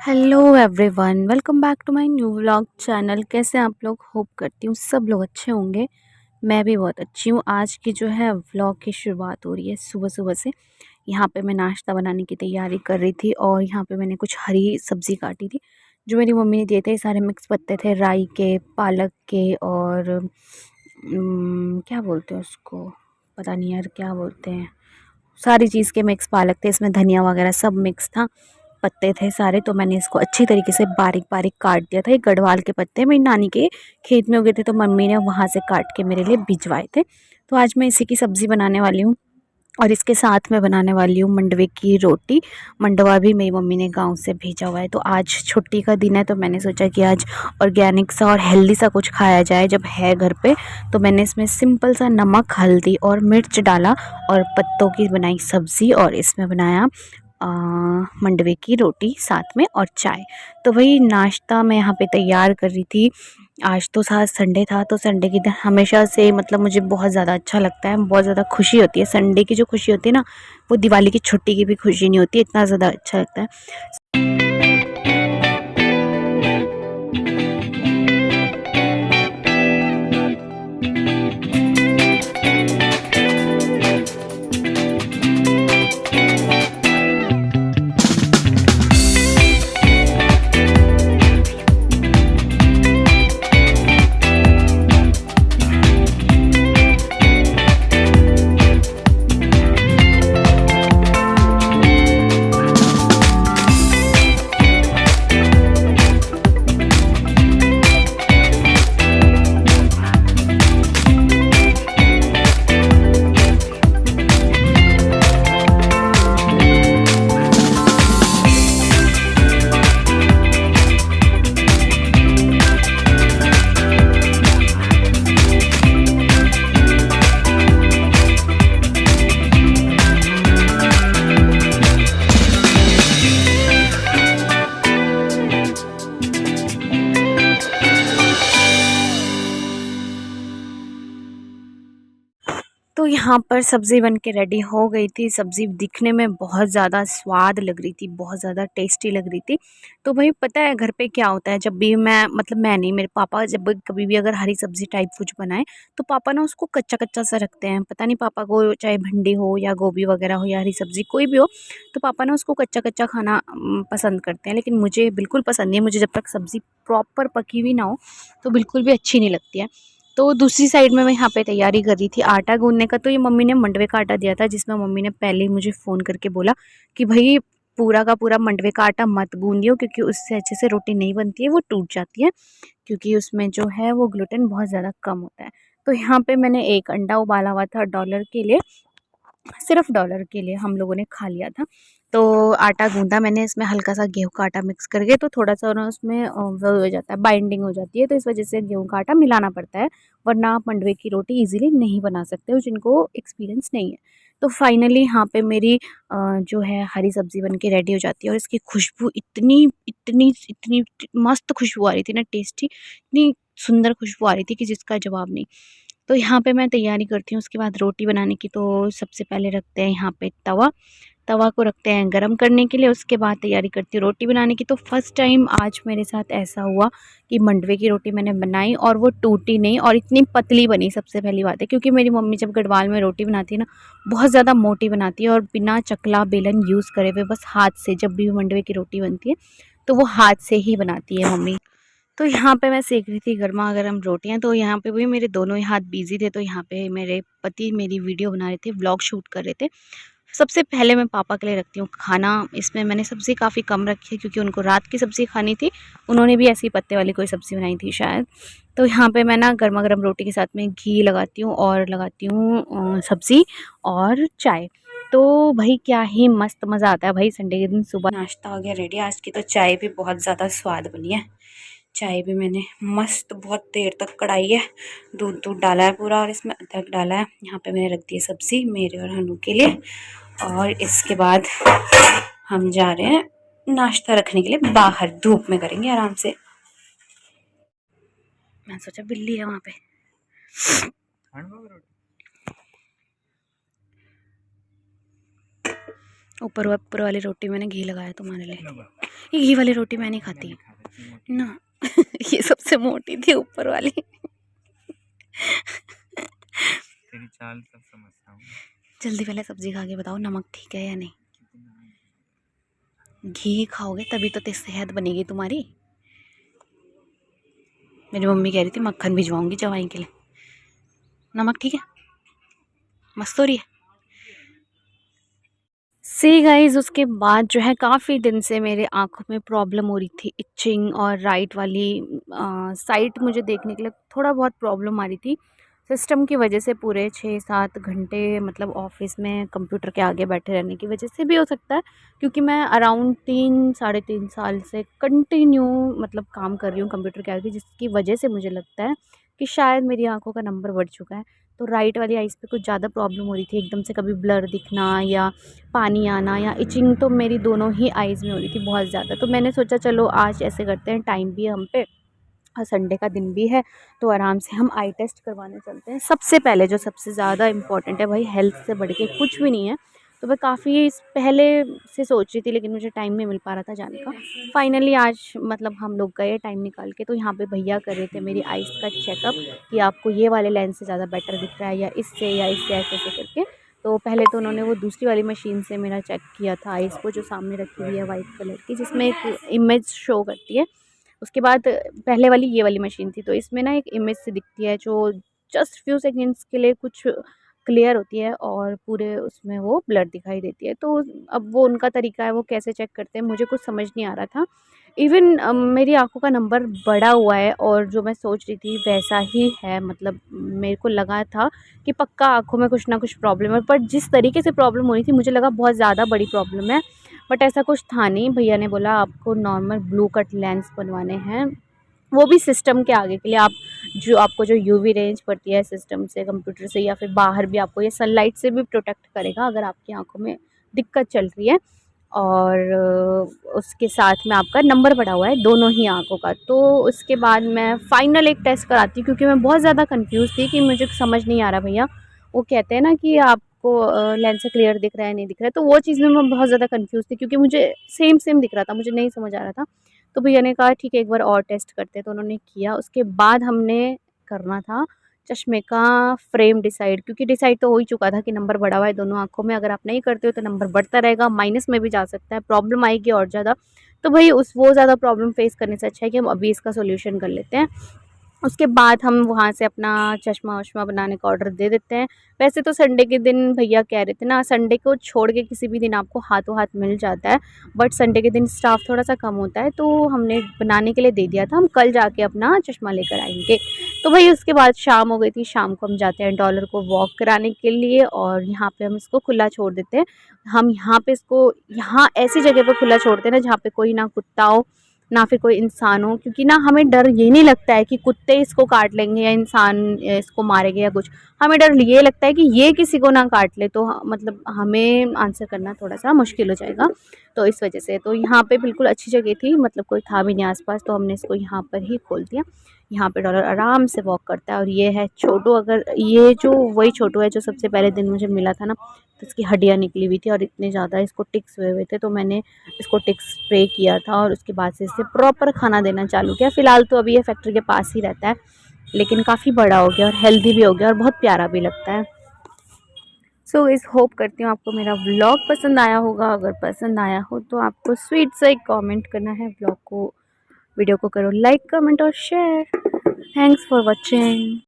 Hello everyone, welcome back to my new vlog channel. कैसे आप लोग? होप करती हूँ सब लोग अच्छे होंगे। मैं भी बहुत अच्छी हूँ। आज की जो है व्लॉग की शुरुआत हो रही है सुबह सुबह से। यहाँ पे मैं नाश्ता बनाने की तैयारी कर रही थी और यहाँ पे मैंने कुछ हरी सब्ज़ी काटी थी जो मेरी मम्मी ने दिए थे। सारे मिक्स पत्ते थे, राई के, पालक के और क्या बोलते हैं उसको, पता नहीं यार क्या बोलते हैं। सारी चीज़ के मिक्स पालक थे, इसमें धनिया वगैरह सब मिक्स था। पत्ते थे सारे, तो मैंने इसको अच्छी तरीके से बारीक बारीक काट दिया था। ये गढ़वाल के पत्ते मेरी नानी के खेत में उगे थे, तो मम्मी ने वहाँ से काट के मेरे लिए भिजवाए थे। तो आज मैं इसी की सब्ज़ी बनाने वाली हूँ और इसके साथ मैं बनाने वाली हूँ मंडवे की रोटी। मंडवा भी मेरी मम्मी ने गांव से भेजा हुआ है। तो आज छुट्टी का दिन है, तो मैंने सोचा कि आज ऑर्गेनिक सा और हेल्दी सा कुछ खाया जाए जब है घर पे। तो मैंने इसमें सिंपल सा नमक, हल्दी और मिर्च डाला और पत्तों की बनाई सब्ज़ी और इसमें बनाया मंडवे की रोटी साथ में और चाय। तो वही नाश्ता मैं यहाँ पे तैयार कर रही थी। आज तो था संडे था, तो संडे के दिन हमेशा से मतलब मुझे बहुत ज़्यादा अच्छा लगता है, बहुत ज़्यादा खुशी होती है। संडे की जो खुशी होती है ना, वो दिवाली की छुट्टी की भी खुशी नहीं होती, इतना ज़्यादा अच्छा लगता है। तो यहाँ पर सब्ज़ी बन के रेडी हो गई थी। सब्ज़ी दिखने में बहुत ज़्यादा स्वाद लग रही थी, बहुत ज़्यादा टेस्टी लग रही थी। तो भाई पता है घर पे क्या होता है, जब भी मैं मतलब मैं नहीं, मेरे पापा जब भी कभी भी अगर हरी सब्ज़ी टाइप कुछ बनाए तो पापा ना उसको कच्चा कच्चा सा रखते हैं। पता नहीं पापा को, चाहे भिंडी हो या गोभी वगैरह हो या हरी सब्ज़ी कोई भी हो, तो पापा ना उसको कच्चा कच्चा खाना पसंद करते हैं। लेकिन मुझे बिल्कुल पसंद नहीं है। मुझे जब तक सब्ज़ी प्रॉपर पकी हुई ना हो तो बिल्कुल भी अच्छी नहीं लगती है। तो दूसरी साइड में मैं यहाँ पे तैयारी कर रही थी आटा गूंदने का। तो ये मम्मी ने मंडवे का आटा दिया था, जिसमें मम्मी ने पहले ही मुझे फ़ोन करके बोला कि भाई पूरा का पूरा मंडवे का आटा मत गूंदियो, क्योंकि उससे अच्छे से रोटी नहीं बनती है, वो टूट जाती है, क्योंकि उसमें जो है वो ग्लूटेन बहुत ज़्यादा कम होता है। तो यहाँ पे मैंने एक अंडा उबाला हुआ था डॉलर के लिए, सिर्फ डॉलर के लिए हम लोगों ने खा लिया था। तो आटा गूंदा मैंने, इसमें हल्का सा गेहूं का आटा मिक्स करके, तो थोड़ा सा ना उसमें वो हो जाता है, बाइंडिंग हो जाती है। तो इस वजह से गेहूं का आटा मिलाना पड़ता है, वरना आप मंडवे की रोटी इजीली नहीं बना सकते हो, जिनको एक्सपीरियंस नहीं है। तो फाइनली यहाँ पे मेरी जो है हरी सब्जी बन के रेडी हो जाती है और इसकी खुशबू इतनी इतनी इतनी मस्त खुशबू आ रही थी ना, टेस्टी, इतनी सुंदर खुशबू आ रही थी कि जिसका जवाब नहीं। तो यहाँ पे मैं तैयारी करती हूँ उसके बाद रोटी बनाने की। तो सबसे पहले रखते हैं यहाँ पे तवा, तवा को रखते हैं गरम करने के लिए। उसके बाद तैयारी करती हूँ रोटी बनाने की। तो फर्स्ट टाइम आज मेरे साथ ऐसा हुआ कि मंडवे की रोटी मैंने बनाई और वो टूटी नहीं और इतनी पतली बनी। सबसे पहली बात है, क्योंकि मेरी मम्मी जब गढ़वाल में रोटी बनाती है ना, बहुत ज़्यादा मोटी बनाती है और बिना चकला बेलन यूज़ करे हुए बस हाथ से, जब भी मंडवे की रोटी बनती है तो वो हाथ से ही बनाती है मम्मी। तो यहाँ पे मैं सेक रही थी गर्मा गर्म रोटियाँ। तो यहाँ पे भी मेरे दोनों ही हाथ बिजी थे। तो यहाँ पे मेरे पति मेरी वीडियो बना रहे थे, व्लॉग शूट कर रहे थे। सबसे पहले मैं पापा के लिए रखती हूँ खाना। इसमें मैंने सब्ज़ी काफ़ी कम रखी है, क्योंकि उनको रात की सब्ज़ी खानी थी। उन्होंने भी ऐसी पत्ते वाली कोई सब्ज़ी बनाई थी शायद। तो यहाँ पे मैं ना गर्मा गर्म रोटी के साथ में घी लगाती हूँ और लगाती हूँ सब्ज़ी और चाय। तो भाई क्या ही मस्त मज़ा आता है भाई संडे के दिन। सुबह नाश्ता हो गया रेडी। आज की तो चाय भी बहुत ज़्यादा स्वाद बनी है। चाय भी मैंने मस्त बहुत देर तक कढ़ाई है, दूध दूध डाला है पूरा और इसमें अदरक डाला है। यहाँ पे मैंने रख दी है सब्ज़ी मेरे और हनु के लिए। और इसके बाद हम जा रहे हैं नाश्ता रखने के लिए बाहर, धूप में करेंगे आराम से। मैं सोचा बिल्ली है वहाँ पे। ऊपर ऊपर वाली रोटी मैंने घी लगाया तुम्हारे लिए। ये वाली रोटी मैं नहीं खाती ना। ये सबसे मोटी थी ऊपर वाली। तेरी चाल सब समझता हूँ। जल्दी पहले सब्जी खा के बताओ नमक ठीक है या नहीं। घी खाओगे तभी तो सेहत बनेगी तुम्हारी। मेरी मम्मी कह रही थी मक्खन भिजवाऊंगी जवाई के लिए। नमक ठीक है, मस्त हो रही है। सी गाइज, उसके बाद जो है काफ़ी दिन से मेरे आँखों में प्रॉब्लम हो रही थी, इचिंग, और राइट वाली साइट मुझे देखने के लिए थोड़ा बहुत प्रॉब्लम आ रही थी। सिस्टम की वजह से पूरे 6-7 घंटे मतलब ऑफिस में कंप्यूटर के आगे बैठे रहने की वजह से भी हो सकता है, क्योंकि मैं अराउंड 3-3.5 साल से कंटिन्यू मतलब काम कर रही हूँ कंप्यूटर के आगे, जिसकी वजह से मुझे लगता है कि शायद मेरी आँखों का नंबर बढ़ चुका है। तो राइट वाली आइज़ पे कुछ ज़्यादा प्रॉब्लम हो रही थी, एकदम से कभी ब्लर दिखना या पानी आना या इचिंग, तो मेरी दोनों ही आइज़ में हो रही थी बहुत ज़्यादा। तो मैंने सोचा चलो आज ऐसे करते हैं, टाइम भी है हम पे और संडे का दिन भी है, तो आराम से हम आई टेस्ट करवाने चलते हैं। सबसे पहले जो सबसे ज़्यादा इम्पॉर्टेंट है भाई, हेल्थ से बढ़ के कुछ भी नहीं है। तो मैं काफ़ी पहले से सोच रही थी, लेकिन मुझे टाइम नहीं मिल पा रहा था जाने का। फाइनली आज मतलब हम लोग गए टाइम निकाल के, तो यहाँ पे भैया कर रहे थे मेरी आइज़ का चेकअप कि आपको ये वाले लेंस से ज़्यादा बेटर दिख रहा है या इससे ऐसे ऐसे करके। तो पहले तो उन्होंने वो दूसरी वाली मशीन से मेरा चेक किया था आइज़ को, जो सामने रखी हुई है वाइट कलर की, जिसमें एक इमेज शो करती है। उसके बाद पहले वाली ये वाली मशीन थी, तो इसमें ना एक इमेज सी दिखती है जो जस्ट फ्यू सेकंड्स के लिए कुछ क्लियर होती है और पूरे उसमें वो ब्लर दिखाई देती है। तो अब वो उनका तरीका है, वो कैसे चेक करते हैं मुझे कुछ समझ नहीं आ रहा था। इवन मेरी आँखों का नंबर बढ़ा हुआ है और जो मैं सोच रही थी वैसा ही है, मतलब मेरे को लगा था कि पक्का आँखों में कुछ ना कुछ प्रॉब्लम है, पर जिस तरीके से प्रॉब्लम हो रही थी मुझे लगा बहुत ज़्यादा बड़ी प्रॉब्लम है। बट ऐसा कुछ था नहीं। भैया ने बोला आपको नॉर्मल ब्लू कट लेंस बनवाने हैं, वो भी सिस्टम के आगे के लिए। आप जो आपको जो यूवी रेंज पड़ती है सिस्टम से, कंप्यूटर से, या फिर बाहर भी आपको ये सनलाइट से भी प्रोटेक्ट करेगा अगर आपकी आंखों में दिक्कत चल रही है। और उसके साथ में आपका नंबर बढ़ा हुआ है दोनों ही आंखों का। तो उसके बाद मैं फाइनल एक टेस्ट कराती हूँ, क्योंकि मैं बहुत ज़्यादा कंफ्यूज थी कि मुझे समझ नहीं आ रहा। भैया वो कहते हैं ना कि आपको लेंस से क्लियर दिख रहा है नहीं दिख रहा है, तो वो चीज़ में मैं बहुत ज़्यादा कंफ्यूज थी, क्योंकि मुझे सेम सेम दिख रहा था, मुझे नहीं समझ आ रहा था। तो भैया ने कहा ठीक है एक बार और टेस्ट करते हैं, तो उन्होंने किया। उसके बाद हमने करना था चश्मे का फ्रेम डिसाइड, क्योंकि डिसाइड तो हो ही चुका था कि नंबर बढ़ा हुआ है दोनों आँखों में। अगर आप नहीं करते हो तो नंबर बढ़ता रहेगा, माइनस में भी जा सकता है, प्रॉब्लम आएगी और ज़्यादा। तो भाई उस वो ज़्यादा प्रॉब्लम फेस करने से अच्छा है कि हम अभी इसका सॉल्यूशन कर लेते हैं। उसके बाद हम वहाँ से अपना चश्मा वश्मा बनाने का ऑर्डर दे देते हैं। वैसे तो संडे के दिन भैया कह रहे थे ना, संडे को छोड़ के किसी भी दिन आपको हाथों हाथ मिल जाता है, बट संडे के दिन स्टाफ थोड़ा सा कम होता है, तो हमने बनाने के लिए दे दिया था। हम कल जाके अपना चश्मा लेकर आएंगे। तो भाई उसके बाद शाम हो गई थी, शाम को हम जाते हैं डॉलर को वॉक कराने के लिए, और यहाँ पे हम इसको खुला छोड़ देते हैं। हम यहाँ पे इसको यहाँ ऐसी जगह पे खुला छोड़ते हैं ना जहाँ पे कोई ना कुत्ता हो ना फिर कोई इंसान हो, क्योंकि ना हमें डर ये नहीं लगता है कि कुत्ते इसको काट लेंगे या इंसान इसको मारेंगे या कुछ। हमें डर ये लगता है कि ये किसी को ना काट ले, तो मतलब हमें आंसर करना थोड़ा सा मुश्किल हो जाएगा। तो इस वजह से तो यहाँ पे बिल्कुल अच्छी जगह थी, मतलब कोई था भी नहीं आसपास, तो हमने इसको यहाँ पर ही खोल दिया। यहाँ पे डॉलर आराम से वॉक करता है। और ये है छोटू, अगर ये जो वही छोटू है जो सबसे पहले दिन मुझे मिला था ना, तो इसकी हड्डियाँ निकली हुई थी और इतने ज़्यादा इसको टिक्स हुए हुए थे, तो मैंने इसको टिक्स स्प्रे किया था और उसके बाद से इसे प्रॉपर खाना देना चालू किया। फ़िलहाल तो अभी ये फैक्ट्री के पास ही रहता है, लेकिन काफ़ी बड़ा हो गया और हेल्दी भी हो गया और बहुत प्यारा भी लगता है। सो इस होप करती हूँ आपको मेरा व्लॉग पसंद आया होगा। अगर पसंद आया हो तो आपको स्वीट सा एक कमेंट करना है। व्लॉग को, वीडियो को करो लाइक, कमेंट और शेयर। Thanks for watching.